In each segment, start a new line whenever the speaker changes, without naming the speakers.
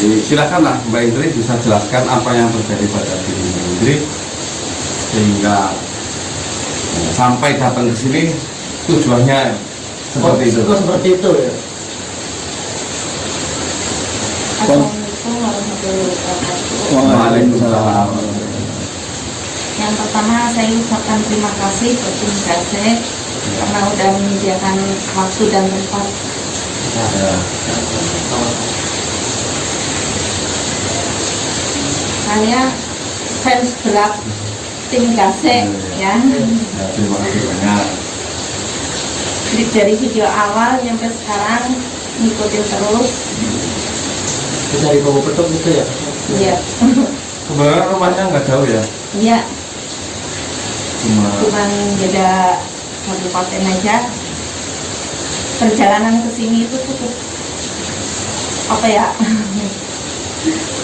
Silakanlah Mbak Indri bisa jelaskan apa yang terjadi pada diri Mbak Indri sehingga sampai datang ke sini tujuannya seperti itu.
Seperti itu ya.
Assalamualaikum warahmatullahi wabarakatuh.
Waalaikumsalam.
Yang pertama saya ucapkan terima kasih ke tim Gasek karena udah menyediakan waktu dan tempat.
Ya.
Saya fans berat tim Gasek ya.
Ya, terima kasih banyak.
Dari video awal sampai sekarang ngikutin terus.
Bisa di Bawah Petung gitu ya.
Iya.
Sebenarnya rumahnya nggak jauh ya,
Iya,
cuma
cuman beda kabupaten aja. Perjalanan ke sini itu cukup apa ya?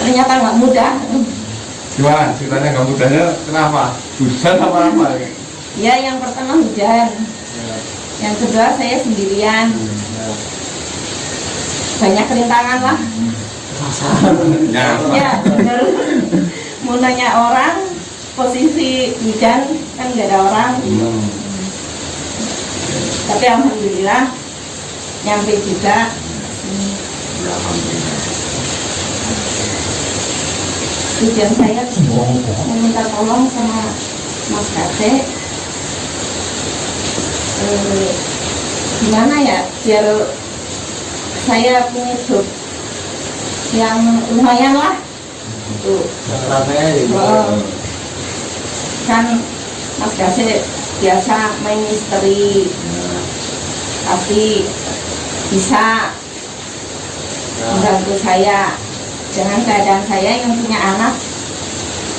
Ternyata nggak mudah.
gimana ceritanya nggak mudahnya kenapa? Hujan apa?
Ya, yang pertama hujan. Yang kedua saya sendirian. Banyak rintangan lah.
Ya,
Ya, bener. Mau nanya orang, posisi hujan kan nggak ada orang. Tapi alhamdulillah nyampe juga. Tujuan saya meminta tolong sama Mas Gasek, gimana ya biar saya punya job yang lumayan lah. Tuh.
Ramai gitu.
Kan Mas Gasek biasa main misteri, pasti bisa membantu saya dengan keadaan saya yang punya anak.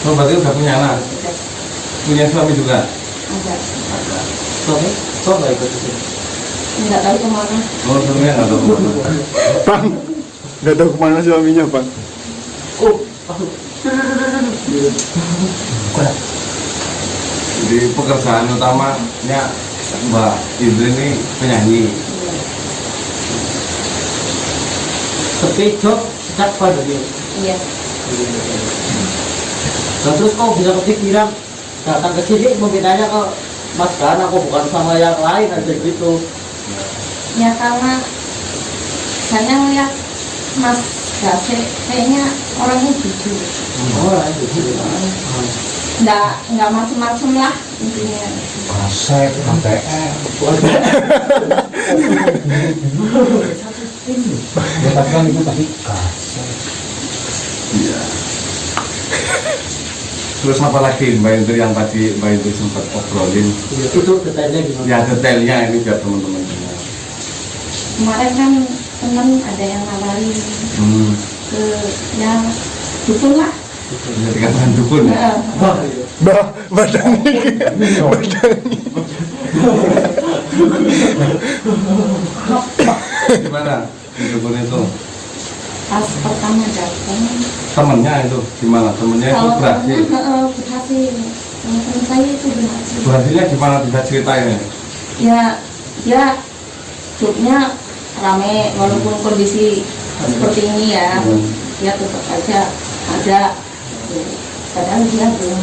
oh, berarti udah punya anak, punya suami juga.
Ada,
Suami, kok nggak ikut ke sini?
nggak tahu kemana.
Oh, suaminya nggak tahu kemana.
Bang, nggak tahu kemana suaminya, Bang.
Oh,
Jadi pekerjaan utamanya Mbak Indri ini penyanyi.
sepi job, sejak pada dia.
Iya.
Dan terus kau bisa kepikiran datang ke sini mungkin aja ke Mas Gan, aku bukan sama yang lain aja gitu.
Ya karena saya ngeliat Mas Gasek kayaknya orangnya jujur,
Oh, gitu.
nggak macem-macem lah intinya.
Kasek, KPR. Ya tapi kan itu tadi kasek.
Iya. Terus apa lagi Mbak Indri yang tadi Mbak Indri sempat obrolin?
Itu detailnya gimana?
Ya detailnya ini biar teman-teman dengar.
Kemarin kan temen ada yang nawarin ke ya dukun lah.
Bisa dikatakan dukun ya?
Badan ini.
Gimana dukun itu?
Pas pertama datang,
Temennya itu gimana? Temennya itu
kalau
berhasil.
temennya berhasil, kalau temen saya itu berhasil.
Berhasilnya gimana bisa ceritain ya?
Ya dia hidupnya rame walaupun kondisi seperti ini ya, dia tetap aja ada. Padahal dia belum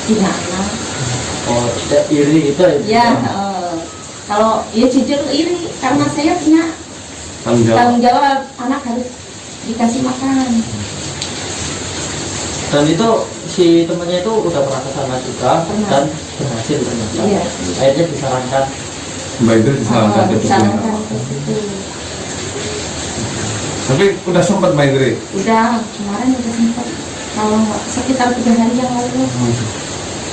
punya anak.
Oh, tidak iri itu
Ya, kalau ya jujur iri karena saya punya
Tanggung jawab.
tanggung jawab, anak harus dikasih makan.
Dan itu si temannya itu udah pernah ke sana juga
Pernah.
dan berhasil ternyata.
Iya.
Akhirnya disarankan.
Mbak Indri disarankan ke dukun.
Disarankan ke situ.
Tapi udah sempat Mbak Indri.
Udah kemarin udah sempat, kalau nggak sekitar 3 hari yang lalu.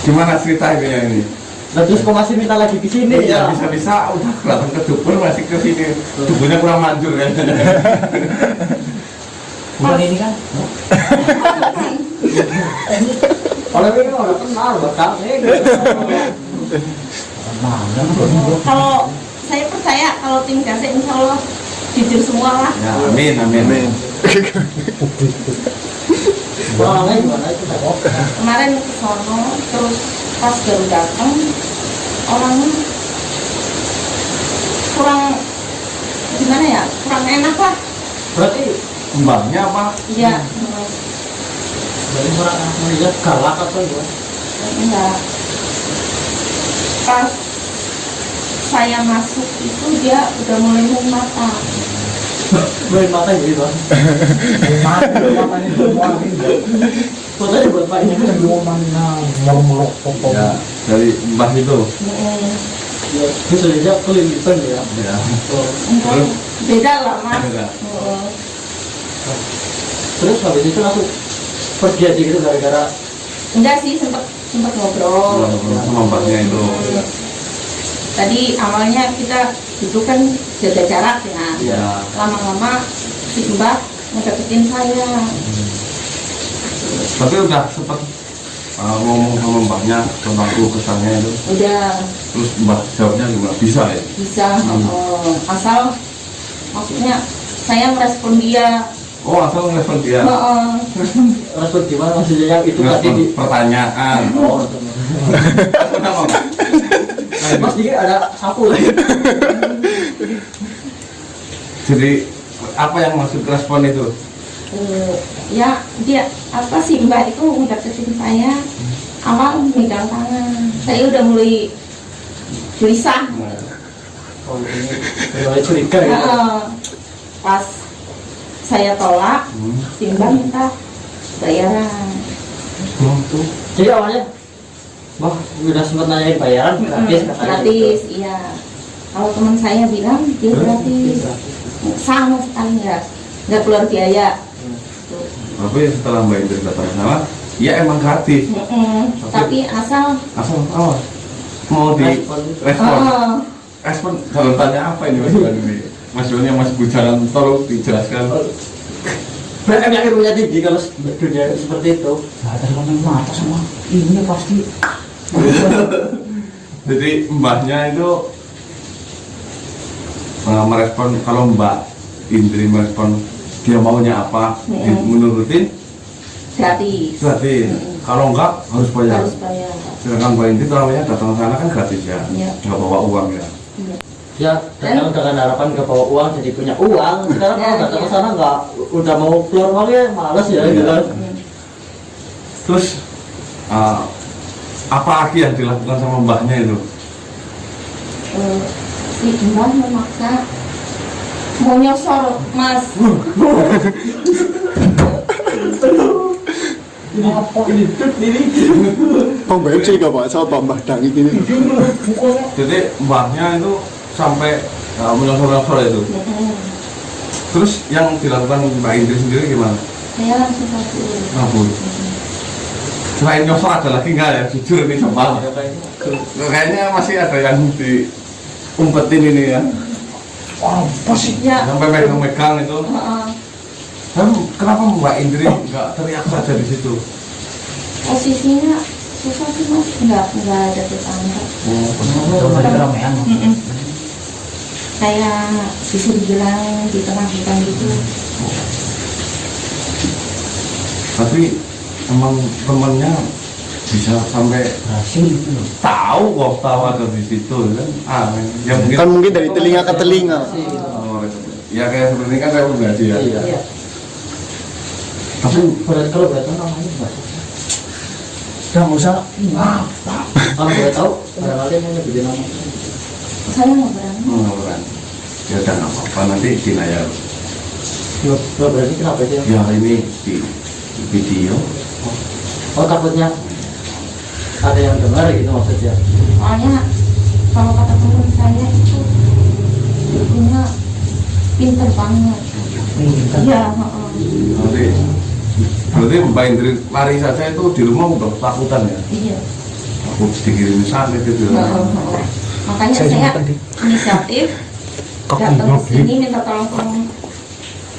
Gimana ceritanya ini?
Nah terus kok masih minta lagi di sini
Iya,
ya?
bisa-bisa udah datang ke dukun masih ke sini. Dukunnya kurang manjur kan.
Bukan ini kan? Orang ini orang kenal bakal
Kalau saya percaya kalau tim Gasek insya Allah jujur semua lah.
Ya, amin, amin.
Amin.
orangnya gimana itu?
Kemarin ke sono, terus pas baru datang orangnya kurang gimana ya, kurang enak lah.
Berarti
mbahnya apa?
Iya.
Jadi orang melihat galak atau gimana?
Enggak. Pas saya masuk itu dia udah mulai main mata.
Main mata gitu Bang.
Matanya semua ini.
Fotonya buat Pak ini.
Semua mana meluk pokok.
Ya, dari mbah itu.
Ya, bisa aja kelilipan ya.
Ya.
Oh.
Enggak, beda lah mas.
Beda.
Oh.
Terus habis itu langsung pergi aja gitu gara-gara
Enggak sih, sempat ngobrol.
Sama mbahnya itu.
Tadi awalnya kita duduk kan jaga jarak ya.
Ya.
Lama-lama si mbak ngedeketin saya.
Tapi udah sempat ngomong sama mbahnya tentang kesannya itu.
Udah
Terus mbah jawabnya gimana? Bisa ya?
bisa, asal maksudnya saya merespon dia.
Oh, asal ngelepon dia.
respon gimana maksudnya yang itu tadi
Ngelepon
di
pertanyaan.
oh
Kenapa?
Mas dikit ada sapu lagi.
Jadi apa yang maksud respon itu?
Ya dia apa sih mbak itu ngedeketin saya, awal megang tangan, saya udah mulai gelisah.
Oh ini mulai curiga gitu.
Pas saya tolak, timbang minta bayaran.
Jadi awalnya wah udah sempat nanyain bayaran gratis katanya
Gratis,
gitu.
iya. Kalau teman saya bilang dia gratis, sama sekali nggak keluar biaya.
Tapi setelah Mbak Indri datang ke sana, ya emang gratis.
Tapi asal
Mau di respon.
oh,
Respon kalau tanya apa ini Mas Iwan ini? Mas Iwannya Mas Bujaran, tolong dijelaskan.
BM yang ilmunya tinggi kalau dunia seperti itu.
Nah, dari main mata semua. Ini pasti.
Jadi mbahnya itu merespon, kalau Mbak Indri merespon dia maunya apa, menurutin
gratis.
gratis. Kalau enggak harus bayar.
Harus bayar.
Sedangkan Mbak Indri terawihnya datang ke sana kan gratis ya,
Iya.
nggak bawa uang ya.
Ya, datang dengan harapan gak bawa uang jadi punya uang. Sekarang kalau
Ya,
datang ke
iya.
sana nggak udah mau keluar uangnya males ya
Iya.
gitu kan.
Terus apa lagi yang dilakukan sama mbahnya itu?
Si mbak memaksa mau nyosor mas.
Apa ini?
Pembayar sih gak Pak, sama Mbah Dangi gini.
Jadi mbahnya itu sampai menyosor-nyosor itu. Terus yang dilakukan Mbak Indri sendiri gimana?
Saya langsung kabur.
Kabur. Selain nyosor ada lagi nggak ya? Jujur ini coba. Kayaknya masih ada yang diumpetin ini ya.
Apa sih?
Ya.
Sampai megang-megang itu.
Heeh.
Kenapa Mbak Indri nggak teriak saja di situ?
Posisinya susah sih mas, nggak ada tetangga.
Coba di keramaian.
Kayak bisa dibilang di tengah hutan gitu.
Tapi emang temennya bisa sampai
Berhasil itu loh.
tahu ada di situ kan? Ya mungkin.
Kan mungkin dari telinga ke telinga.
Oh, ya kayak seperti ini kan rekomendasi ya.
Iya.
Tapi
Berarti kalau boleh tahu namanya Mbak.
Udah nggak usah.
Kalau boleh tahu barangkali yang lebih nama.
Saya nggak berani.
kan. Ya udah nggak apa-apa, nanti dinayar.
Loh, berarti kenapa sih?
Ya ini di video.
Oh takutnya ada yang dengar gitu maksudnya.
Soalnya kalau kata teman saya itu ibunya pinter banget. Iya.
Nanti berarti Mbak Indri lari saja itu di rumah udah takutan ya.
Iya.
Aku dikirim sana itu.
Makanya saya inisiatif datang ke sini minta tolong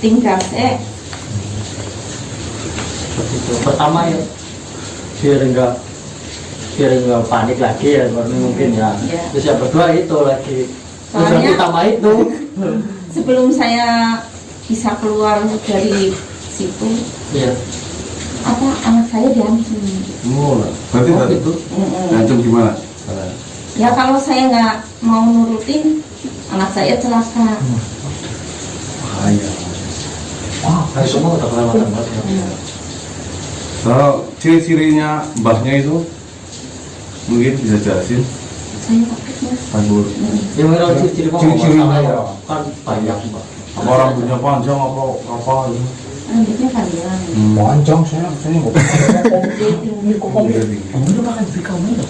tim Gase.
Seperti itu. Pertama ya biar enggak panik lagi ya seperti mungkin ya.
Iya.
Terus yang kedua itu lagi. Terus yang
Soalnya-
utama itu.
Sebelum saya bisa keluar dari situ,
Iya.
apa anak saya diancam.
Oh, berarti
Oh,
tadi
gitu.
ngancam gimana?
Ya kalau saya nggak mau nurutin, anak saya celaka.
Bahaya.
Wah,
Hari semua udah kelewatan banget ya.
Kalau ciri-cirinya mbahnya itu mungkin bisa jelasin.
Saya takut mas.
Tabur.
Ya memang ciri-ciri mau
Ciri-cirinya
masalah ya.
ya.
Kan banyak mbak.
Apa rambutnya panjang apa gitu.
Rambutnya panjang.
Panjang saya nggak
Dia tinggi.
kamu udah makan di kamu udah.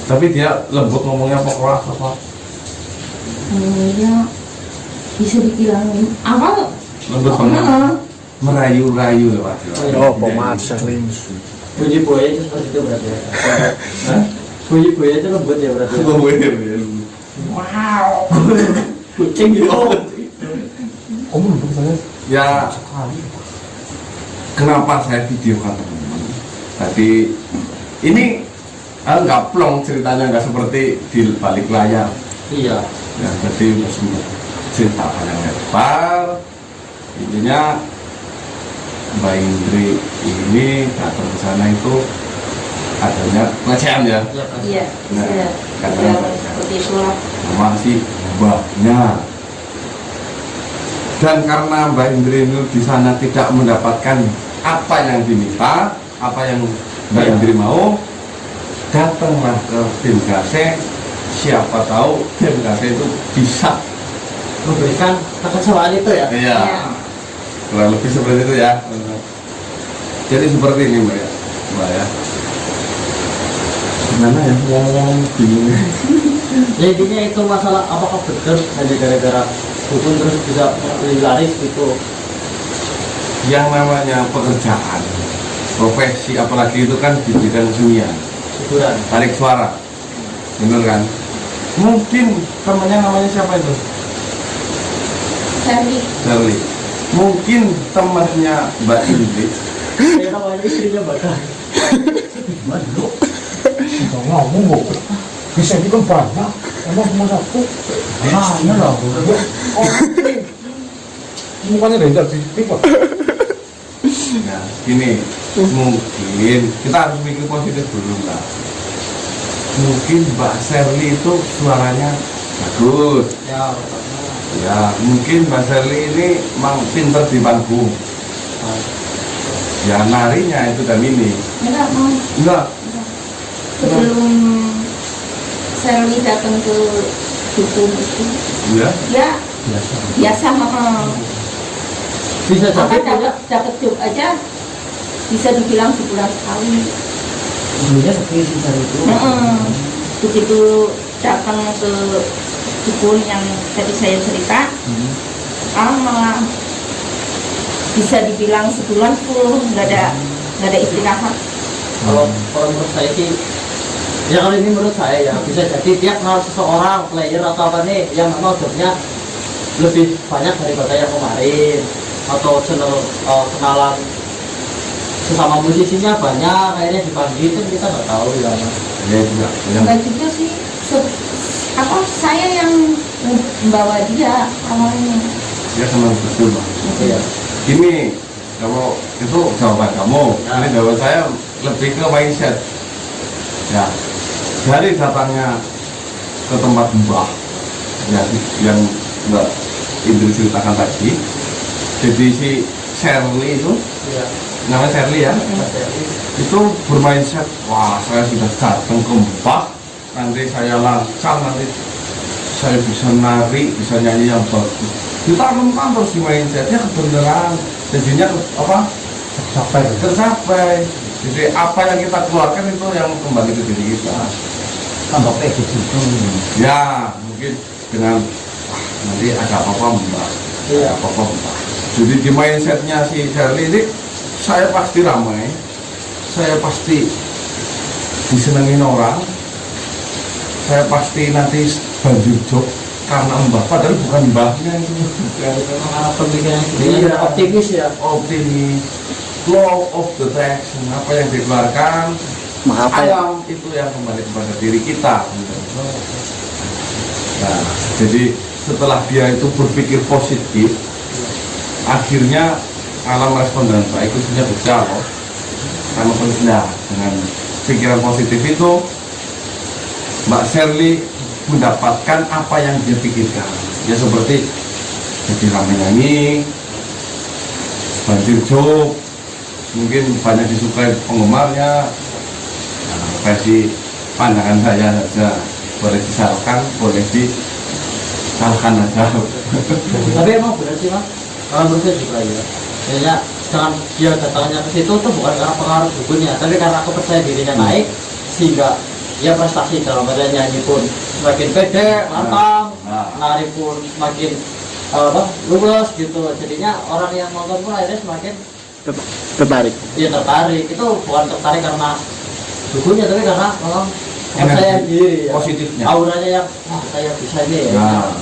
Tapi dia lembut ngomongnya apa keras apa?
Dia bisa dibilang awal.
Lembut banget.
Heeh.
Merayu-rayu ya Pak.
Oh, pemat Sherly.
Bunyi buaya itu seperti itu berarti ya.
Hah?
Bunyi buaya itu lembut ya berarti.
Gue bener ya.
Wow. Kucing gitu.
Kamu lembut banget
Ya
sekali.
kenapa saya videokan teman-teman? Tadi ini nggak plong ceritanya, nggak seperti di balik layar.
Iya.
Ya, jadi udah semua cerita panjang lebar. Intinya Mbak Indri ini datang ke sana itu adanya pelecehan ya.
Iya kan.
Iya.
Nah,
Bisa.
karena
Bisa seperti itulah.
masih mbaknya. Dan karena Mbak Indri itu di sana tidak mendapatkan apa yang diminta, apa yang Mbak
Iya.
Indri mau, datanglah ke tim KC. Siapa tahu tim KC itu bisa,
Memberikan kekecewaan itu ya.
iya, kurang lebih seperti itu ya. Jadi seperti ini Mbak ya, Mbak ya. Gimana ya, ngomong bingung.
Ya intinya itu masalah apakah benar hanya gara-gara dukun terus bisa laris gitu.
Yang namanya pekerjaan, profesi apalagi itu kan di bidang senian,
Hiburan.
tarik suara, bener kan? Mungkin temannya namanya siapa itu? Charlie. Mungkin temannya Mbak Indri.
Saya namanya istrinya bakal.
Waduh. Nggak ngomong kok. Bisa bikin banyak. Emang cuma satu. Hanya lah. Mukanya rendah di tipe.
Nah, ini mungkin kita harus mikir positif dulu lah. Mungkin Mbak Shirley itu suaranya bagus.
Ya.
Ya, mungkin Mbak Shirley ini memang pinter di panggung. Ya, narinya itu dan ini.
Enggak mau.
Enggak,
Sebelum Sherly datang ke dukun itu,
ya.
ya
Biasa.
biasa
Bisa jadi punya
dapat job aja bisa dibilang sebulan sekali.
Dulunya seperti itu.
Begitu datang ke dukun yang tadi saya cerita, sekarang malah bisa dibilang sebulan full nggak ada istirahat.
kalau menurut saya sih ya kalau ini menurut saya ya bisa jadi dia kenal seseorang player atau apa nih yang memang jobnya lebih banyak daripada yang kemarin atau channel kenalan sesama musisinya banyak akhirnya dipanggil kan kita nggak tahu ya.
Ya, enggak. Ya.
Enggak juga sih saya yang membawa dia awalnya.
Ya, sama betul, Bang.
Iya.
Gini, kalau itu jawaban kamu,
Ya.
ini jawaban saya lebih ke mindset. Ya, dari datangnya ke tempat mbah, ya, yang Mbak Indri ceritakan tadi, jadi si Shirley itu,
Iya.
namanya Shirley ya,
Mas Dewi.
itu bermindset, wah saya sudah datang ke mbah, nanti saya lancang, nanti saya bisa nari, bisa nyanyi yang bagus. Ditanamkan terus di mindsetnya kebenaran, jadinya apa? Tercapai. Jadi apa yang kita keluarkan itu yang kembali ke diri kita.
Tambah kayak gitu.
Ya mungkin dengan nanti ada apa-apa mbak,
Iya.
ada apa-apa mbak. Jadi di mindsetnya si Shirley ini, saya pasti ramai, saya pasti disenengin orang, saya pasti nanti banjir job karena mbah, padahal bukan mbahnya itu.
Memang pemikiran
Iya.
dia optimis ya.
Optimis, law of the attraction, apa yang dikeluarkan
Maaf ya.
alam itu yang kembali kepada diri kita. Nah, jadi setelah dia itu berpikir positif, akhirnya alam respon dengan baik, khususnya besar loh. Karena khususnya dengan pikiran positif itu, Mbak Shirley mendapatkan apa yang dia pikirkan. Ya seperti jadi rame nyanyi, Banjir Job mungkin banyak disukai penggemarnya. Nah, versi pandangan saya saja, boleh disalahkan, boleh disalahkan aja.
Tapi emang benar sih mas, kalau menurut saya juga ya. Kayaknya dengan dia datangnya ke situ tuh bukan karena pengaruh dukunnya, tapi karena kepercayaan dirinya naik sehingga dia prestasi dalam artian nyanyi pun semakin pede, lantang, nari pun semakin luwes gitu. Jadinya orang yang nonton pun akhirnya semakin
Tertarik.
ya tertarik. Itu bukan tertarik karena dukunnya, tapi karena memang percaya diri ya.
Positifnya.
Auranya yang wah saya bisa ini ya.
Nah,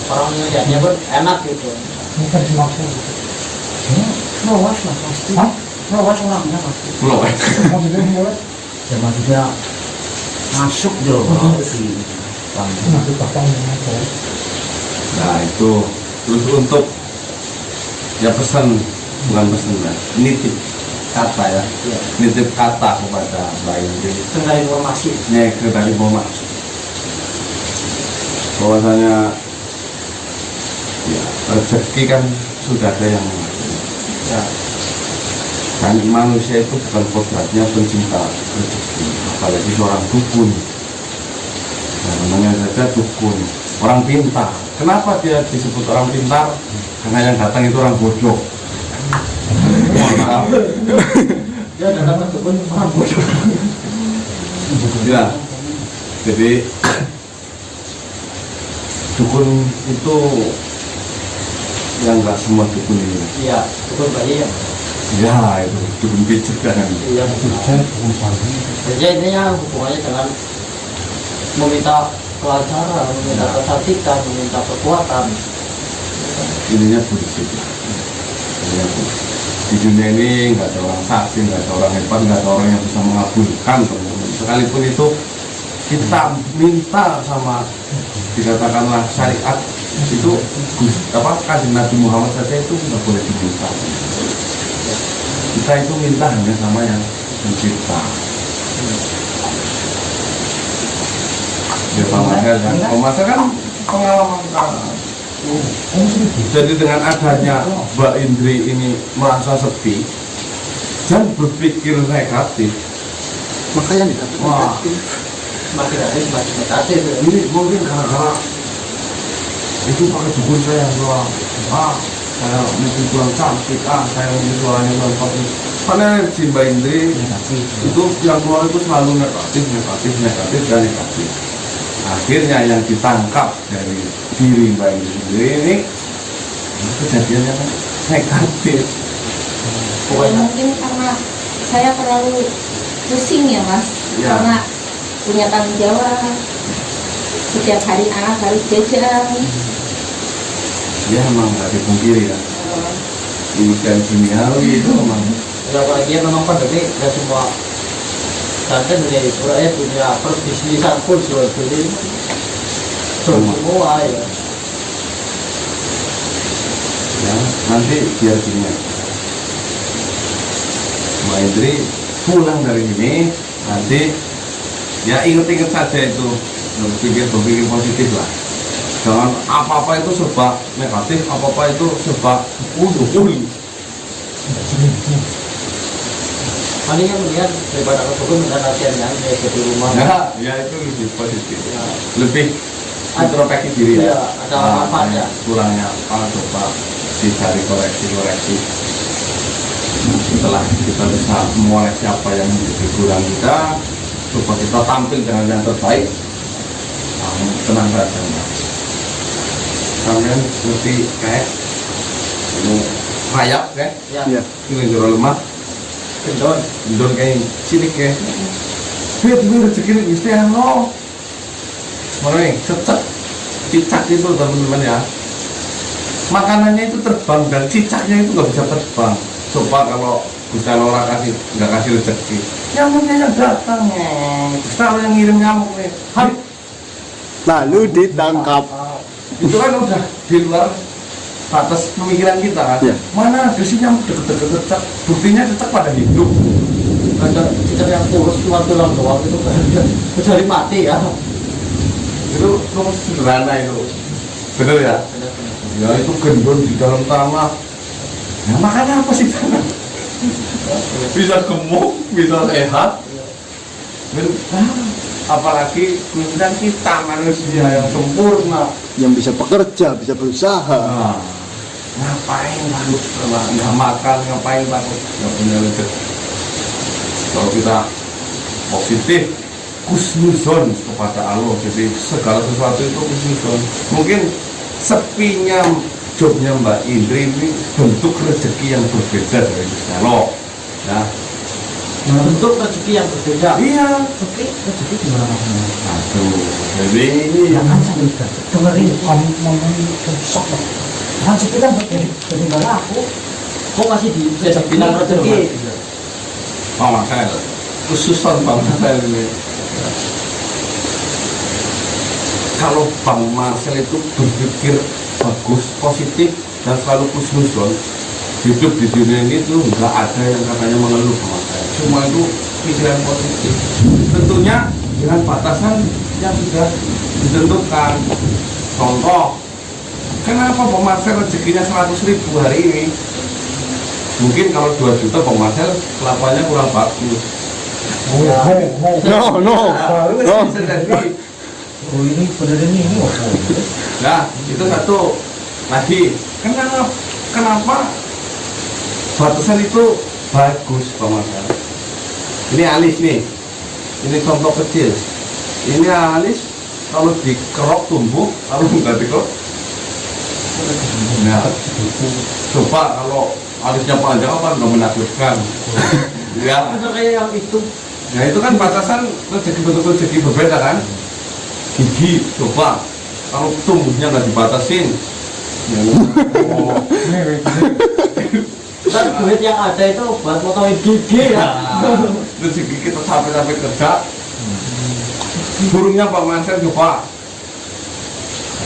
Orang yang lihatnya pun enak gitu.
Bukan dimaksud.
Meluas lah pasti.
Hah?
Meluas orangnya pasti.
belum.
Maksudnya mulai.
Ya maksudnya masuk jo sih.
Nanti bakal ngomong.
Nah itu terus untuk ya pesan, bukan pesan ya, nitip kata ya,
Iya.
nitip kata kepada Mbak Indri,
Dengar informasi.
dari Bomas, bahwasanya ya rezeki kan sudah ada yang mengatur.
Ya.
Dan manusia itu bukan kodratnya pencinta rezeki, apalagi seorang dukun. Nah, namanya saja dukun, orang pintar. Kenapa dia disebut orang pintar? Karena yang datang itu orang bodoh. Mohon maaf.
Dia datang ke kebun orang bodoh.
Ya, jadi dukun itu yang nggak semua dukun ini.
Iya, kebun bayi ya.
Ya itu dukun pijat kan.
Iya.
Saya bukan pagi.
Jadi intinya hubungannya dengan meminta kelancaran, meminta kecantikan, meminta kekuatan.
Ininya bullshit lah. Ininya bullshit. Di dunia ini nggak ada orang sakti, nggak ada orang hebat, nggak ada orang yang bisa mengabulkan, teman-teman. Sekalipun itu kita minta sama dikatakanlah syariat itu Kanjeng Nabi Muhammad saja itu nggak boleh diminta. Kita itu minta hanya sama yang mencipta. Ya Pak Mahel kan, Pak Mahel kan pengalaman kan. Jadi dengan adanya Mbak Indri ini merasa sepi dan berpikir negatif,
Makanya dikatakan
wah,
Semakin hari semakin negatif. Ya.
ini mungkin gara-gara itu pakai dukun saya doang. Saya mungkin kurang cantik, saya mungkin suaranya kurang bagus. Karena si Mbak Indri itu yang keluar itu selalu negatif, dan negatif. Akhirnya yang ditangkap dari diri Mbak Indri sendiri ini kejadiannya kan negatif.
Pokoknya
Mungkin karena saya terlalu pusing ya mas,
Ya.
karena punya tanggung jawab. Setiap hari anak harus jajan.
Ya emang nggak dipungkiri ya. Ujian duniawi itu memang
ya apalagi memang pandemi ya semua santai dunia hiburan ya dunia perbisnisan pun jual beli semua ya.
ya nanti biar gini ya. Mbak Indri pulang dari ini nanti ya inget-inget saja itu, berpikir positif lah. Jangan apa-apa itu serba negatif, apa-apa itu serba dukun.
Palingan mendingan daripada ke kebun dengan latihan yang kayak di rumah.
Ya itu lebih positif, lebih introspeksi diri
Iya,
ya.
ada manfaatnya.
Kurangnya apa coba dicari koreksi. Setelah kita bisa mengoreksi apa yang menjadi kurang kita, coba kita tampil dengan yang terbaik. Tenang saja. Kalian seperti kayak ini rayap kayak
Ya,
Iya.
ini jero lemah,
gendon.
gendon kayak cilik kayak. Biar rezeki ini mesti ano. Mana nih, cecak, cicak itu teman-teman ya. Makanannya itu terbang dan cicaknya itu nggak bisa terbang. Coba kalau Gusti Allah nggak kasih rezeki, nyamuknya yang datang. Gusti Allah yang ngirim nyamuk nih.
Lalu ditangkap.
Itu kan udah di luar batas pemikiran kita kan.
Iya.
Mana ada sih nyamuk deket-deket cecak? Buktinya cecak pada hidup.
Ada cicak yang kurus cuma tulang doang itu kecuali mati ya.
Itu rumus sederhana itu. Bener ya? Ya itu gendon di dalam tanah Nah, makanya apa sih sana? Bisa gemuk, bisa sehat. Apalagi kemudian kita manusia yang sempurna.
Yang bisa bekerja, bisa berusaha.
Nah, ngapain takut nggak makan, ngapain takut nggak punya rezeki. Kalau kita positif, husnuzon kepada Allah, jadi segala sesuatu itu husnuzon. Mungkin sepinya jobnya Mbak Indri ini bentuk rezeki yang berbeda dari Gusti Allah. Ya,
Bentuk rezeki yang berbeda.
iya.
Oke, rezeki gimana maksudnya?
Aduh, jadi ini yang
Jangan sampai dengerin kamu ngomong sok loh. Rezeki kan jadi nggak laku.
Kok masih bisa bilang rezeki?
Pak Marcel, khususan Bang Marcel ini. Kalau Bang Marcel itu berpikir bagus, positif, dan selalu husnuzon, hidup di dunia ini tuh nggak ada yang katanya mengeluh sama saya. Semua itu pikiran positif. Tentunya dengan batasan yang sudah ditentukan. Contoh, kenapa Bang Marcel rezekinya 100.000 hari ini? Mungkin kalau 2 juta Bang Marcel kelapanya kurang bagus.
No, no, no.
Bisa jadi.
Oh ini bener ini apa?
Nah, itu satu. Lagi, kenapa batasan itu bagus Bang Marcel? Ini alis nih. Ini contoh kecil. Ini alis kalau dikerok tumbuh, kalau nggak dikerok. Nah, coba kalau alisnya panjang apa nggak menakutkan. Ya.
Bisa kayak yang itu.
Nah itu kan batasan rezeki, bentuk rezeki berbeda kan. Gigi coba kalau tumbuhnya nggak dibatasin. Oh.
Dan duit yang ada itu buat motongin gigi ya.
Rezeki kita sampai kerja. Burungnya Pak Marcel coba.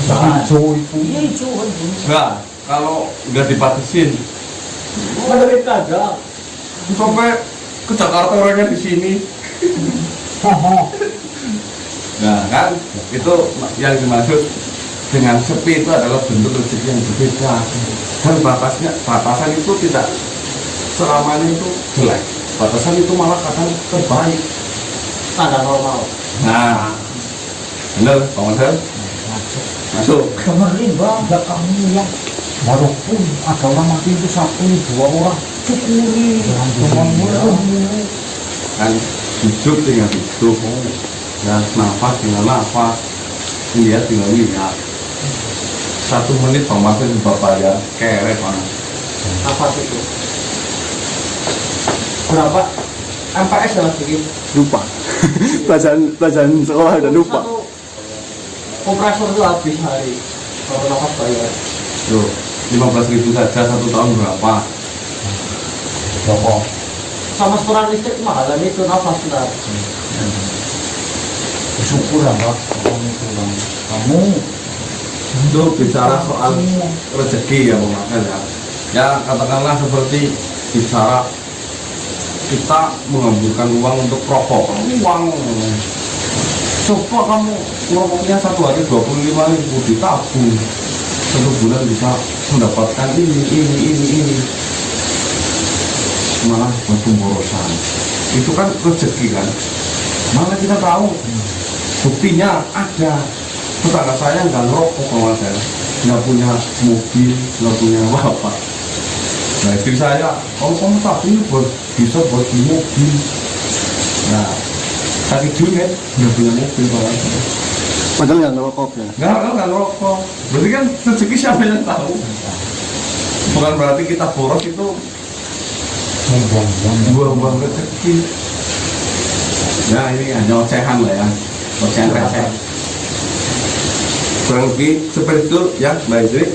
Hijau itu.
Iya hijau kan.
Nah kalau nggak dibatasin,
Menurut kagak.
sampai ke Jakarta orangnya di sini. Nah kan itu yang dimaksud dengan sepi itu adalah bentuk rezeki yang berbeda, dan batasan itu tidak selamanya itu jelek, batasan itu malah kadang terbaik.
Standar normal.
Nah bener Pak Marcel, masuk.
Dengerin bang,
Enggak kamu yang walaupun ada orang mati itu 1, 2 orang syukuri. Jangan mulai.
Kan hidup dengan hidup, dan nafas dengan nafas, lihat dengan lihat. 1 menit Pak Marcel bapak ya kerek mana.
Apa itu? Berapa? MPS ya Mas Diki?
Lupa. Pelajaran sekolah udah lupa.
Satu kompresor itu habis hari. Kalau nafas bayar.
Loh, 15.000 saja 1 tahun berapa?
Berapa?
Sama setoran listrik mahalan itu nafas benar.
Bersyukur ya Pak. Kamu
Itu bicara soal rezeki ya Bang Marcel ya. Ya katakanlah seperti bicara kita menghamburkan uang untuk rokok. Uang, coba kamu ngerokoknya 1 hari 25.000 ditabung, 1 bulan bisa mendapatkan ini. Malah buat pemborosan. Itu kan rezeki kan. Malah kita tahu buktinya ada. Tetangga saya nggak ngerokok kalau saya, nggak punya mobil, nggak punya apa. Nah istri saya, kalau kamu tapi bisa buat beli mobil. Nah sakit duit, nggak punya mobil kalau saya.
Padahal nggak ngerokok ya.
Nggak ngerokok. Berarti kan rezeki siapa yang tahu? Bukan berarti kita boros itu buang-buang rezeki. Ya ini hanya ocehan lah ya, ocehan receh. Kurang lebih seperti itu ya Mbak Indri.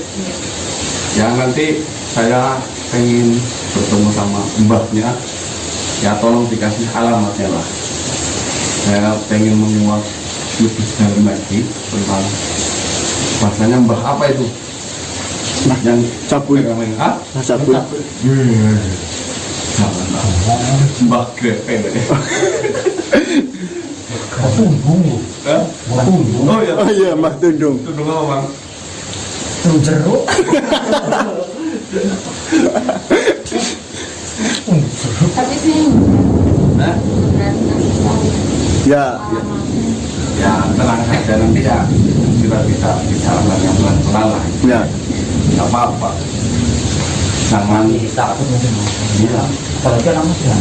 Ya nanti saya pengen bertemu sama mbahnya, ya tolong dikasih alamatnya lah. Saya pengen menguak lebih dalam lagi tentang bahasanya mbah apa itu?
Nah,
Yang
cabul.
Hah?
Nah, cabul.
Janganlah mbah grepe.
tundung.
Hah?
Tundung.
Oh iya.
Oh iya, Mbah Tundung.
Itu dong Bang.
jeruk.
Ya.
Ya tenang saja, nanti ya kita bisa bicara yang pelan-pelan lah.
Ya.
Nggak apa-apa. Jangan
Takut mungkin.
iya,
Apalagi anak muda.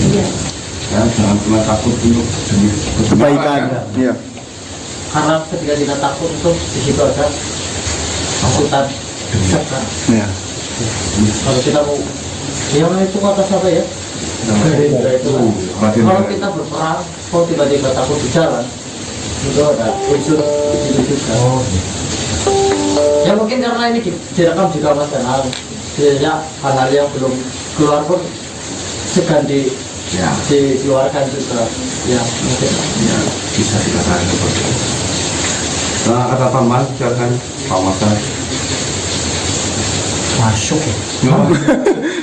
Iya.
ya, jangan pernah takut untuk demi
Kebaikan. Iya.
Karena ketika kita takut itu di situ ada takutan.
Iya.
Kalau kita mau, yang itu kata siapa ya? Gerindra itu.
Raden
Kalau
Gerindra.
kita berperang, kalau tiba-tiba takut di jalan, itu ada unsur itu juga. Ya mungkin karena ini direkam juga Mas Danang. Sebenarnya hal-hal yang belum keluar pun segan
ya,
dikeluarkan juga. Ya mungkin.
ya bisa dikatakan seperti itu. Nah, kata paman, silakan Pak Masan.
Masuk ya.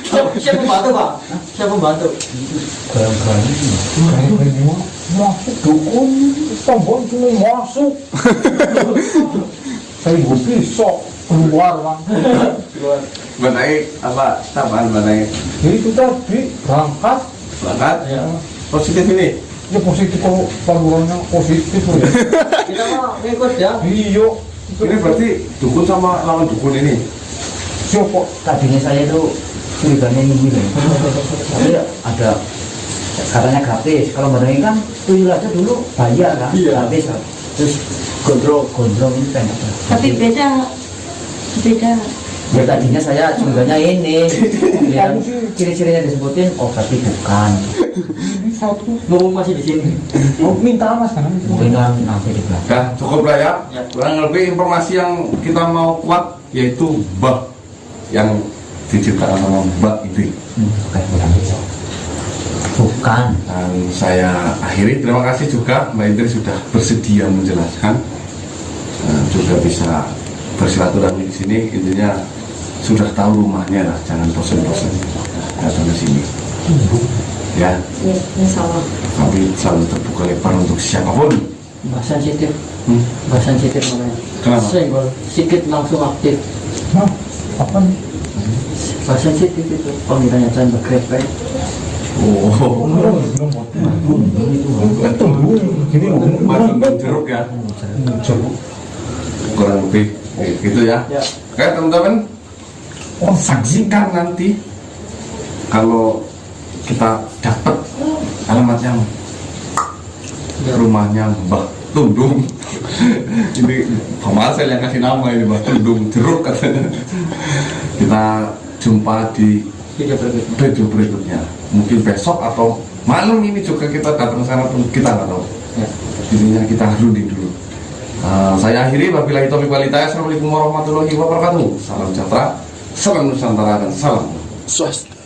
Siapa membantu Pak? Siapa membantu?
Kayak masuk dukun, tombol cuma masuk. Saya gue bisa keluar bang.
Keluar.
Benaik apa? Tambahan benaik
Jadi itu tadi berangkat,
berangkat
Ya.
positif ini.
ya positif kalau salurannya positif ya.
Kita mau ngikut ya.
Iya.
Ini berarti dukun sama lawan dukun ini.
Siapa?
Tadinya saya itu curiganya ini loh. Tapi ada katanya gratis. Kalau barangnya kan tuyul aja dulu bayar kan,
Iya.
gratis kan. Terus gondrong ini kan ada.
Tapi beda.
Ya tadinya saya curiganya ini. Kemudian ciri-cirinya disebutin, oh berarti bukan.
Ini satu.
Ngomong masih di sini.
Oh, minta mas kan?
Mungkin kan nanti di belakang.
Ya, cukup lah ya.
Ya.
Kurang lebih informasi yang kita mau kuat yaitu Mbah yang diciptakan sama Mbak itu.
Oke, bukan.
Dan saya akhiri, terima kasih juga Mbak Indri sudah bersedia menjelaskan. Juga bisa bersilaturahmi di sini, intinya sudah tahu rumahnya lah, jangan bosan-bosan datang ke sini. Ya,
Insya Allah.
tapi selalu terbuka lebar untuk siapapun.
Mbak sensitif.
Hmm.
Mbak sensitif namanya.
Kenapa?
Senggol. Sikit langsung aktif.
Nah, apa nih?
Mbak sensitif itu. Panggilannya jangan bergrepek.
Oh,
Gini
makan jeruk ya, kurang lebih gitu ya.
Ya.
Oke teman-teman, saksikan nanti kalau kita dapat alamatnya rumahnya Mbah Tundung. Ini Pak Marcel yang kasih nama ini Mbah Tundung jeruk katanya. Kita jumpa di
Video berikutnya.
video berikutnya, mungkin besok atau malam ini juga kita datang sana pun kita nggak tahu.
Ya.
Intinya kita runding dulu. Saya akhiri, wabillahi taufiq wal hidayah. Assalamualaikum warahmatullahi wabarakatuh. Salam sejahtera, salam Nusantara dan salam
Swasta.